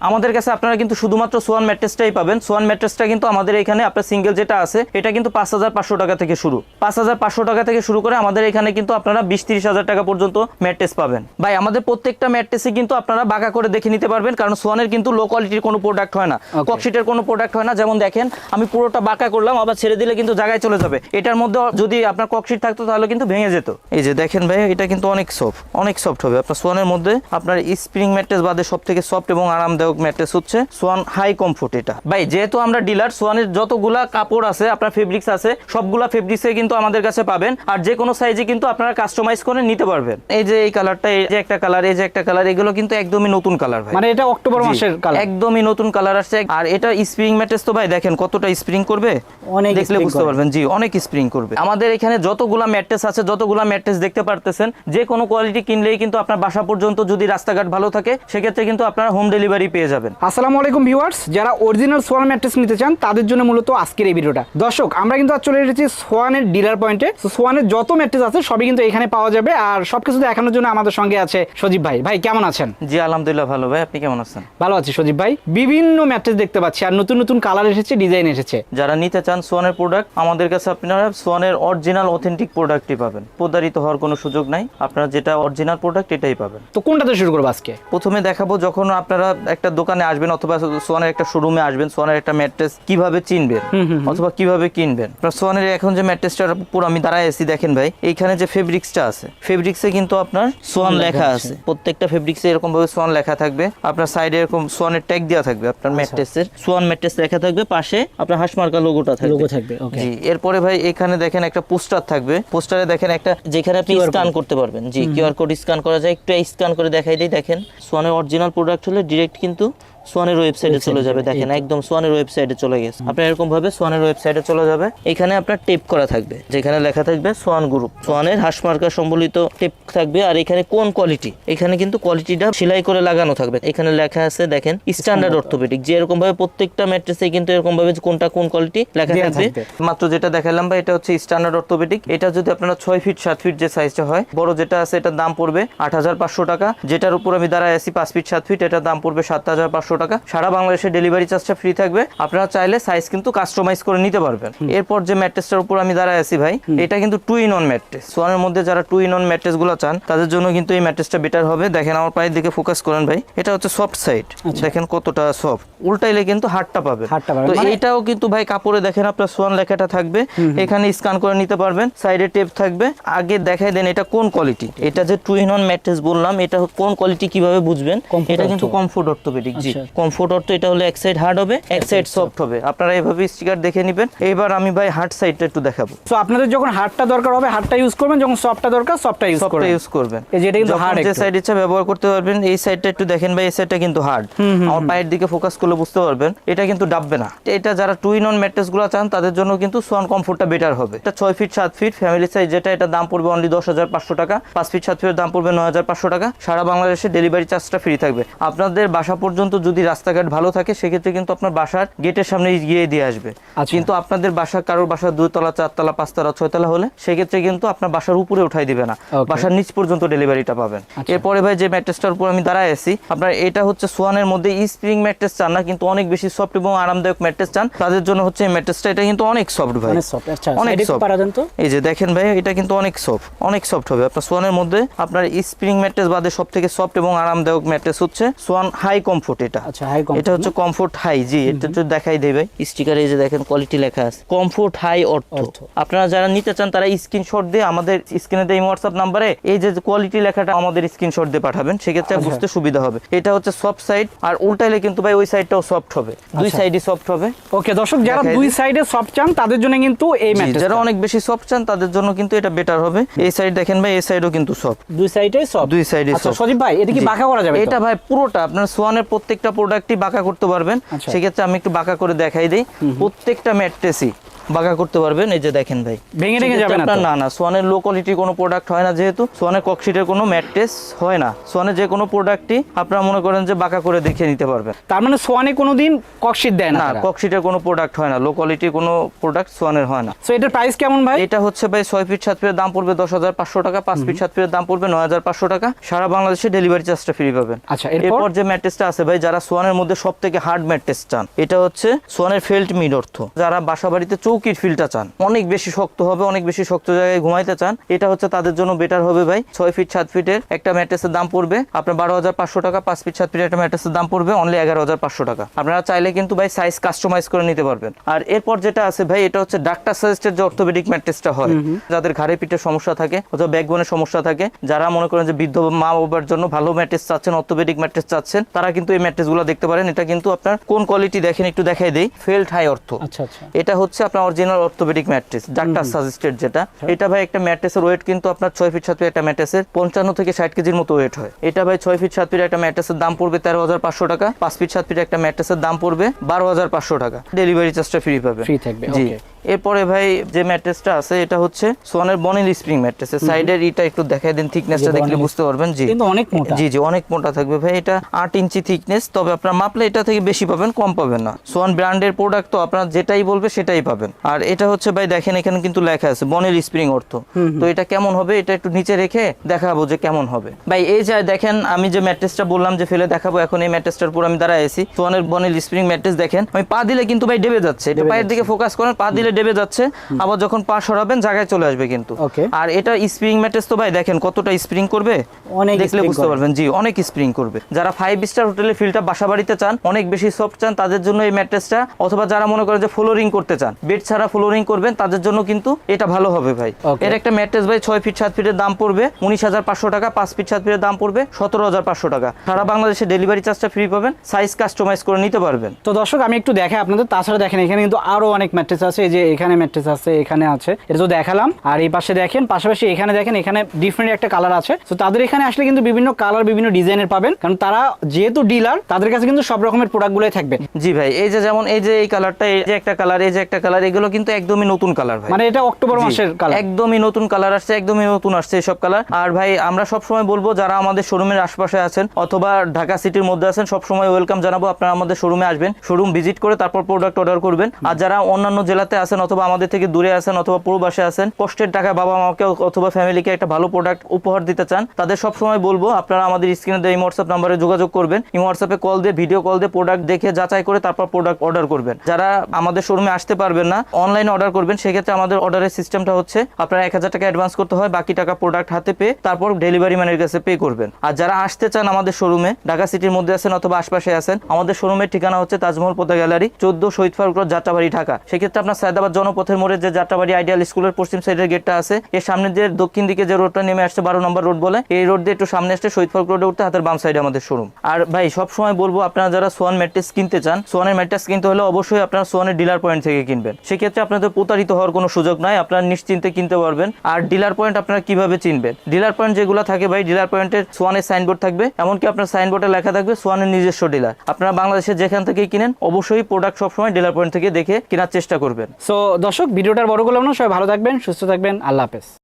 আমাদের কাছে আপনারা কিন্তু শুধুমাত্র সোয়ান ম্যাট্রেসটাই পাবেন। সোয়ান ম্যাট্রেসটা কিন্তু আমাদের এখানে আপনার সিঙ্গেল যেটা আছে এটা কিন্তু 5,500 টাকা থেকে শুরু। 5,500 টাকা থেকে শুরু করে আমাদের এখানে কিন্তু আপনারা 20-30 হাজার টাকা পর্যন্ত ম্যাট্রেস পাবেন। ভাই আমাদের প্রত্যেকটা ম্যাট্রেসে কিন্তু আপনারা বাঁকা করে দেখে নিতে পারবেন, কারণ সোয়ানের কিন্তু লো কোয়ালিটির কোনো প্রোডাক্ট হয় না, ককশিটের কোনো প্রোডাক্ট হয় না। যেমন দেখেন আমি পুরোটা বাঁকা করলাম, আবার ছেড়ে দিলে কিন্তু জায়গায় চলে যাবে। এটার মধ্যে যদি আপনার ককশিট থাকতো তাহলে কিন্তু ভেঙে যেত। এই যে দেখেন ভাই, এটা কিন্তু অনেক সফট হবে। আপনার সোয়ানের মধ্যে আপনার স্প্রিং ম্যাট্রেস বাদে সব থেকে সফট এবং আরামদায়ক ম্যাট্রেস হচ্ছে সোয়ান হাই কমফোর্ট। এটা ভাই যেহেতু আমরা ডিলার, সোয়ানের যতগুলা কাপড় আছে আপনার ফেব্রিক্স আছে সবগুলা ফেব্রিক্সে কিন্তু আমাদের কাছে পাবেন, আর যে কোনো সাইজে কিন্তু আপনারা কাস্টমাইজ করে নিতে পারবেন। এই যে এই কালারটা, এই যে একটা কালার, এই যে একটা কালার, এগুলো কিন্তু একদমই নতুন কালার ভাই, মানে এটা অক্টোবর মাসের কালার, একদমই নতুন কালার আসছে। আর এটা স্প্রিং ম্যাট্রেস তো ভাই দেখেন কতটা স্প্রিং করবে, অনেক দেখলে বুঝতে পারবেন। জি অনেক স্প্রিং করবে। আমাদের এখানে যতগুলা ম্যাট্রেস আছে, যতগুলা ম্যাট্রেস দেখতে পারতেছেন, যে কোনো কোয়ালিটি কিনলেই কিন্তু আপনার বাসা পর্যন্ত, যদি রাস্তাঘাট ভালো থাকে সেক্ষেত্রে কিন্তু আপনারা হোম ডেলিভারি পেয়ে যাবেন। আসসালামু আলাইকুম ভিউয়ার্স, যারা অরিজিনাল সোয়ান ম্যাট্রেস নিতে চান তাদের জন্য মূলত আজকের এই ভিডিওটা। দর্শক আমরা কিন্তু চলে এসেছি সোয়ানের ডিলার পয়েন্টে। সোয়ানের যত ম্যাট্রেস আছে সবই কিন্তু এখানে পাওয়া যাবে, আর সবকিছু দেখানোর জন্য আমাদের সঙ্গে আছে সজীব ভাই। ভাই কেমন আছেন? জি আলহামদুলিল্লাহ ভালো। ভাই আপনি কেমন আছেন? ভালো আছি সজীব ভাই। বিভিন্ন ম্যাট্রেস দেখতে পাচ্ছি, আর নতুন নতুন কালার এসেছে, ডিজাইন এসেছে। যারা নিতে চান সোয়ানের প্রোডাক্ট, আমাদের কাছে আপনারা সোয়ানের অরিজিনাল অথেন্টিক প্রোডাক্টই পাবেন। প্রতারিত হওয়ার কোনো সুযোগ নাই, আপনারা যেটা অরিজিনাল প্রোডাক্ট এটাই পাবেন। তো কোনটাতে শুরু করবো আজকে? প্রথমে দেখাবো, যখন আপনারা একটা দোকানে আসবেন অথবা সোয়ানের একটা শোরুমে আসবেন, সোয়ানের একটা ম্যাট্রেস কিভাবে চিনবেন অথবা কিভাবে কিনবেন। আপনার সোয়ানের এখন যে ম্যাট্রেসটার উপর আমি দাঁড়ায় আছি দেখেন ভাই, এইখানে যে ফেব্রিক্সটা আছে, ফেব্রিক্সে কিন্তু আপনার সোয়ান লেখা আছে। প্রত্যেকটা ফেব্রিক্সে এরকম ভাবে সোয়ান লেখা থাকবে। আপনার সাইডে এরকম সোয়ানের ট্যাগ দেওয়া থাকবে, আপনার ম্যাট্রেসের সোয়ান ম্যাট্রেস লেখা থাকবে, পাশে আপনার হাঁসমার্কা লোগোটা থাকবে। জি এরপরে ভাই এখানে দেখেন একটা পোস্টার থাকবে। পোস্টারে দেখেন একটা, যেখানে আপনি স্ক্যান করতে পারবেন। জি কিউআর কোড স্ক্যান করা যায়। একটু স্ক্যান করে দেখাই দিই। দেখেন সোয়ানের অরিজিনাল প্রোডাক্ট হলে ডিরেক্ট কিন্তু সোয়ানের ওয়েবসাইটে চলে যাবে। দেখেন একদম সোয়ানের ওয়েবসাইটে চলে গেছে। আপনার এরকম ভাবে সোয়ানের ওয়েবসাইটে চলে যাবে। এখানে আপনার টেপ করা থাকবে, যেখানে লেখা থাকবে সোয়ান গ্রুপ, সোয়ানের হাঁসমার্কা সম্বলিত টেপ থাকবে। আর এখানে কোন কোয়ালিটি, এখানে কিন্তু কোয়ালিটিটা সেলাই করে লাগানো থাকবে। এখানে লেখা আছে দেখেন স্ট্যান্ডার্ড অর্থোপেডিক, যে এরকম ভাবে প্রত্যেকটা ম্যাট্রেসে কিন্তু এরকম ভাবে কোনটা কোন কোয়ালিটি লেখা থাকবে। মাত্র যেটা দেখালাম ভাই এটা হচ্ছে স্ট্যান্ডার্ড অর্থোপেডিক। এটা যদি আপনারা 6 ফিট 7 ফিট যে সাইজটা হয়, বড় যেটা আছে এটার দাম পড়বে 8,500 টাকা। যেটার উপর আমি দাঁড়ায় আছি 5 ফিট 7 ফিট, এটার দাম পড়বে 7,500 টাকা। সারা বাংলাদেশে ডেলিভারি চার্জটা ফ্রি থাকবে। আপনারা চাইলে সাইজ কিন্তু কাস্টমাইজ করে নিতে পারবেন। এরপর যে ম্যাট্রেসটার উপর আমি দাঁড়ায় আছি ভাই, এটা কিন্তু 2 in 1 ম্যাট্রেস। সোয়ানের মধ্যে যারা 2 in 1 ম্যাট্রেস গুলো চান তাদের জন্য কিন্তু এই ম্যাট্রেসটা বেটার হবে। দেখেন আমার পায়ের দিকে ফোকাস করেন ভাই, এটা হচ্ছে সফট সাইড। দেখেন কতটা সফট, উল্টাইলে কিন্তু হাড়টা পাবে। তো এইটাও কিন্তু ভাই কাপড়ে দেখেন আপনার সোয়ান লেখাটা থাকবে, এখানে স্ক্যান করে নিতে পারবেন। সাইডে টেপ থাকবে। আগে দেখাই দেন এটা কোন কোয়ালিটি। এটা যে 2 in 1 ম্যাট্রেস বললাম, এটা কোন কোয়ালিটি কিভাবে বুঝবেন? এটা কিন্তু কমফোর্ট অর্থোপেডিক। জি কমফোর্ট অর্থো, এটা হলে এক সাইড হার্ড হবে, এক সাইড সফট হবে। আপনারা এইভাবে স্টিকার দেখে নেবেন। এইবার আমি ভাই হার্ড সাইডটা একটু দেখাবো। সো আপনাদের যখন হার্ডটা দরকার হবে হার্ডটা ইউজ করবেন, যখন সফটটা দরকার সফটটা ইউজ করবেন। এই যে এটা কিন্তু হার্ড, যে সাইড ইচ্ছা ব্যবহার করতে পারবেন। এই সাইডটা একটু দেখেন ভাই, এই সাইডটা কিন্তু হার্ড। আমার পায়ের দিকে ফোকাস করলে বুঝতে পারবেন এটা কিন্তু ডাববে না। এটা যারা 2 in 1 ম্যাট্রেস গুলো চান তাদের জন্য কিন্তু সোয়ান কমফোর্টটা বেটার হবে। এটা 6 ফিট 7 ফিট ফ্যামিলি সাইজ যেটা, এটা দাম পড়বে অনলি 10,500 টাকা। 5 ফিট 7 ফিটের দাম পড়বে 9,500 টাকা। সারা বাংলাদেশে ডেলিভারি চার্জটা ফ্রি থাকবে। আপনাদের বাসা পর্যন্ত যদি রাস্তাঘাট ভালো থাকে সেক্ষেত্রে কিন্তু আপনার বাসার গেটের সামনে গিয়ে দিয়ে আসবে। কিন্তু আপনাদের বাসা, কারোর বাসা 2 তলা 4 তলা 5 তলা 6 তলা হলে সেক্ষেত্রে কিন্তু আপনার বাসার উপরে উঠাই দিবে না, বাসার নিচ পর্যন্ত ডেলিভারিটা পাবেন। এরপরে ভাই যে ম্যাট্রেসটার উপর আমি দাঁড়ায় আছি, আপনার এটা হচ্ছে সোয়ানের মধ্যে স্প্রিং ম্যাট্রেস চান না, কিন্তু অনেক বেশি সফট এবং আরামদায়ক ম্যাট্রেস চান, তাদের জন্য হচ্ছে এই ম্যাট্রেসটা। এটা কিন্তু অনেক সফট ভাই, অনেক সফট। এই যে দেখেন ভাই, এটা কিন্তু অনেক সফট হবে। আপনার সোয়ানের মধ্যে আপনার স্প্রিং ম্যাট্রেস বাদে সব থেকে সফট এবং আরামদায়ক ম্যাট্রেস হচ্ছে সোয়ান হাই কমফোর্ট। এটা হচ্ছে কমফোর্ট হাই। জি এটা তো দেখাই দেবে স্টিকারে, এই যে দেখেন কোয়ালিটি লেখা আছে কমফোর্ট হাই অর্থ। আপনারা যারা নিতে চান তারা স্ক্রিনশট দিয়ে আমাদের স্ক্রিনে দেই হোয়াটসঅ্যাপ নাম্বারে এই যে কোয়ালিটি লেখাটা আমাদের স্ক্রিনশট দিয়ে পাঠাবেন, সেক্ষেত্রে বুঝতে সুবিধা হবে। এটা হচ্ছে সফট সাইড, আর উল্টাইলে কিন্তু ভাই ওই সাইডটাও সফট হবে, দুই সাইডই সফট হবে। ওকে দর্শক, যারা দুই সাইডে সফট চান তাদের জন্য কিন্তু এই ম্যাট্রেস, যারা অনেক বেশি সফট চান তাদের জন্য কিন্তু এটা বেটার হবে। এই সাইড দেখেন ভাই, এই সাইডও কিন্তু সফট, দুই সাইডেই সফট, দুই সাইডই সফট। সজীব ভাই এটা কি বাঁকা করা যাবে? এটা ভাই পুরোটা আপনার সোয়ানের প্রত্যেকটা প্রোডাক্টই বাঁকা করতে পারবেন। সেক্ষেত্রে আমি একটু বাঁকা করে দেখাই দিই। প্রত্যেকটা ম্যাট্রেসই বাঁকা করতে পারবেন। এই যে দেখেন ভাই, ভেঙে ভেঙে যাবে না তো? না না, সোয়ানের লো কোয়ালিটি কোনো প্রোডাক্ট হয় না, যেহেতু সোয়ানের ককশিটের কোনো ম্যাট্রেস হয় না। সোয়ানের যে কোনো প্রোডাক্টই আপনারা মনে করেন যে বাঁকা করে দেখে নিতে পারবেন। তার মানে সোয়ানে কোনোদিন ককশিট দেয় না না, তারা? ককশিটের কোনো প্রোডাক্ট হয় না, লো কোয়ালিটির কোনো প্রোডাক্ট সোয়ানের হয় না। সো এটার প্রাইস কেমন ভাই? এটা হচ্ছে ভাই 6 ফিট 7 ফিটের দাম পড়বে 10,500 টাকা, 5 ফিট 7 ফিটের দাম পড়বে 9,500 টাকা। সারা বাংলাদেশে ডেলিভারি চার্জটা ফ্রি পাবেন। আচ্ছা, এরপর এরপর যে ম্যাট্রেসটা আছে ভাই, যারা সোয়ানের মধ্যে সবথেকে হার্ড ম্যাট্রেস চান, এটা হচ্ছে সোয়ানের ফেল্ট মিড অর্থ। যারা বাসা বাড়িতে চৌকির ফিলটা চান, অনেক বেশি শক্ত হবে, অনেক বেশি শক্ত জায়গায় ঘুমাইতে চান, এটা হচ্ছে তাদের জন্য বেটার হবে ভাই। 6 ফিট 7 ফিটের একটা ম্যাট্রেসের দাম পড়বে আপনার 12,500 টাকা, 5 ফিট 7 ফিটের একটা ম্যাট্রেসের দাম পড়বে অনলি 11,500 টাকা। আপনারা চাইলে কিন্তু ভাই সাইজ কাস্টমাইজ করে নিতে পারবেন। আর এরপর যেটা আছে ভাই, এটা হচ্ছে ডাক্তার সাজেস্টেড যে অর্থোপেডিক ম্যাট্রেসটা হয়, যাদের ঘাড়ে পিঠের সমস্যা থাকে অথবা ব্যাকবোনের সমস্যা থাকে, যারা মনে করেন যে বৃদ্ধ মা বাবার জন্য ভালো ম্যাট্রেস চাচ্ছেন, অর্থোপেডিক ম্যাট্রেস চাচ্ছেন, তারা কিন্তু এই ম্যাট্রেসগুলো দেখতে পারেন। এটা কিন্তু আপনার কোন কোয়ালিটি দেখেন একটু দেখাই দেই। ফেল্ট হাই অর্থ। আচ্ছা আচ্ছা। এটা হচ্ছে আপনার original orthopaedic mattress, doctor suggested যেটা। এটা ভাই একটা ম্যাট্রেসের ওয়েট কিন্তু আপনার 6 ফিট 7 ফিট একটা ম্যাট্রেসের 55 থেকে 60 কেজির মতো ওয়েট হয়। এটা ভাই 6 ফিট 7 ফিট একটা ম্যাট্রেসের দাম পড়বে 13,500 টাকা, 5 ফিট 7 ফিট একটা ম্যাট্রেসের দাম পড়বে 12,500 টাকা। ডেলিভারি চার্জটা ফ্রি পাবেন। ফ্রি থাকবে, জি। ওকে। এরপরে ভাই যে ম্যাট্রেসটা আছে, এটা হচ্ছে সোয়ানের বনিল স্প্রিং ম্যাট্রেস। সাইডের এটা একটু দেখাই দেন, থিকনেসটা দেখলে বুঝতে পারবেন। জি, কিন্তু অনেক মোটা। জি জি, অনেক মোটা থাকবে ভাই। এটা 8 ইঞ্চি থিকনেস, তবে আপনার মাপলে এটা থেকে বেশি পাবেন, কম পাবেন না। সোয়ান ব্র্যান্ডের প্রোডাক্ট তো আপনার যেটাই বলবে সেটাই পাবেন। আর এটা হচ্ছে ভাই দেখেন, এখানে কিন্তু লেখা আছে বনিল স্প্রিং অর্থ। তো এটা কেমন হবে, এটা একটু নিচে রেখে দেখাবো যে কেমন হবে ভাই। এই যে দেখেন, আমি যে ম্যাট্রেসটা বললাম যে ফেলে দেখাবো, এখন এই ম্যাট্রেসটার উপর আমি দাঁড়ায় আছি। সোয়ানের বনিল স্প্রিং ম্যাট্রেস দেখেন, আমি পা দিলে কিন্তু ভাই ডেবে যাচ্ছে। এটা পায়ের দিকে ফোকাস করেন, পা দিলে ডেবে যাচ্ছে, আবার যখন পা সরাবেন জায়গায় চলে আসবে কিন্তু। ওকে। আর এটা স্প্রিং ম্যাট্রেস তো ভাই দেখেন কতটা স্প্রিং করবে, অনেক দেখলে বুঝতে পারবেন। জি, অনেক স্প্রিং করবে। যারা 5 স্টার হোটেলে ফিলটা বাসা বাড়িতে চান, অনেক বেশি সফট চান, তাদের জন্য এই ম্যাট্রেসটা, অথবা যারা মনে করেন যে ফ্লোরিং করতে চান, বেড ছাড়া ফ্লোরিং করবেন, তাদের জন্য কিন্তু এটা ভালো হবে ভাই। Okay. এর একটা ম্যাট্রেস ভাই 6 ফিট 7 ফিটের দাম পড়বে 19,500 টাকা, 5 ফিট 7 ফিটের দাম পড়বে 17,500 টাকা। সারা বাংলাদেশে ডেলিভারি চার্জটা ফ্রি পাবেন, সাইজ কাস্টমাইজ করে নিতে পারবেন। তো দর্শক, আমি একটু দেখাই আপনাদের। তাছাড়া দেখেন, এখানে কিন্তু আরো অনেক ম্যাট্রেস আছে। এই যে এখানে ম্যাট্রেস আছে, এখানে আছে, এটা তো দেখালাম। আর এই পাশে দেখেন, পাশাপাশি এখানে দেখেন, এখানে ডিফারেন্ট একটা কালার আছে। তো তাদের এখানে আসলে কিন্তু বিভিন্ন কালার, বিভিন্ন ডিজাইনের পাবেন, কারণ তারা যেহেতু ডিলার, তাদের কাছে কিন্তু সব রকমের প্রোডাক্টগুলোই থাকবে। জি ভাই, এই যে যেমন এই যে এই কালারটা, এই যে একটা কালার, এই যে একটা কালার, এগুলো কিন্তু একদমই নতুন কালার ভাই। মানে এটা অক্টোবর জি, মাসের কালার, একদমই নতুন কালার আসছে, একদমই নতুন আসছে এইসব কালার। আর ভাই আমরা সব সময় বলবো, যারা আমাদের শোরুমের আশপাশে আছেন অথবা ঢাকা সিটির মধ্যে আছেন, সব সময় ওয়েলকাম জানাবো। আপনারা আমাদের শোরুমে আসবেন, শোরুম ভিজিট করে তারপর প্রোডাক্ট অর্ডার করবেন। আর যারা অন্যান্য জেলাতে আছেন অথবা আমাদের থেকে দূরে আছেন অথবা প্রবাসে আছেন, কষ্টের টাকা বাবা মাকে অথবা ফ্যামিলিকে একটা ভালো প্রোডাক্ট উপহার দিতে চান, তাদের সব সময় বলবো আপনারা আমাদের স্ক্রিনে দেওয়া হোয়াটসঅ্যাপ নাম্বারে যোগাযোগ করবেন। এই হোয়াটসঅ্যাপে কল দিয়ে, ভিডিও কল দিয়ে প্রোডাক্ট দেখে যাচাই করে তারপর প্রোডাক্ট অর্ডার করবেন। যারা আমাদের শোরুমে আসতে পারবেন না, অনলাইনে অর্ডার করবেন, সেক্ষেত্রে আমাদের অর্ডারের সিস্টেমটা হচ্ছে আপনারা 1,000 টাকা অ্যাডভান্স করতে হয়, বাকি টাকা প্রোডাক্ট হাতে পেয়ে তারপর ডেলিভারি ম্যানের কাছে পে করবেন। আর যারা আসতে চান আমাদের শোরুমে, ঢাকা সিটির মধ্যে আছেন অথবা আশপাশে আছেন, আমাদের শোরুমের ঠিকানা হচ্ছে তাজমহল পথে গ্যালারি, 14 শহীদ ফারুক রোড, যাত্রাবাড়ি, ঢাকা। সেক্ষেত্রে আপনার সায়দাবাদ জনপথের মোড়ে যে যাত্রাবাড়ি আইডিয়াল স্কুলের পশ্চিম সাইডের গেটটা আছে, এর সামনে যে দক্ষিণ দিকে যে রোডটা নেমে আসছে 12 নম্বর রোড বলে, এই রোড দিয়ে একটু সামনে আসতে শহীদ ফারুক রোডে উঠতে হাতের বাম সাইডে আমাদের শোরুম। আর ভাই সব সময় বলবো, আপনারা যারা সোয়ান ম্যাট্রেস কিনতে চান, সোয়ানের ম্যাট্রেস কিনতে হলে অবশ্যই আপনারা সোয়ানের ডিলার পয়েন্ট থেকে কিনবেন। সেক্ষেত্রে আপনাদের প্রতারিত হওয়ার কোনো সুযোগ নাই, আপনারা নিশ্চিন্তে কিনতে পারবেন। আর ডিলার পয়েন্ট আপনারা কিভাবে চিনবেন? ডিলার পয়েন্ট যেগুলো থাকে ভাই, ডিলার পয়েন্টের সোয়ানের সাইনবোর্ড থাকবে, এমনকি আপনার সাইনবোর্ডে লেখা থাকবে সোয়ানের নিজস্ব ডিলার। আপনারা বাংলাদেশে যেখান থেকেই কিনেন, অবশ্যই প্রোডাক্ট সবসময় ডিলার পয়েন্ট থেকে দেখে কেনার চেষ্টা করবেন। সো দর্শক, ভিডিওটার বড় করলাম না, সবাই ভালো থাকবেন, সুস্থ থাকবেন, আল্লাহ হাফেজ।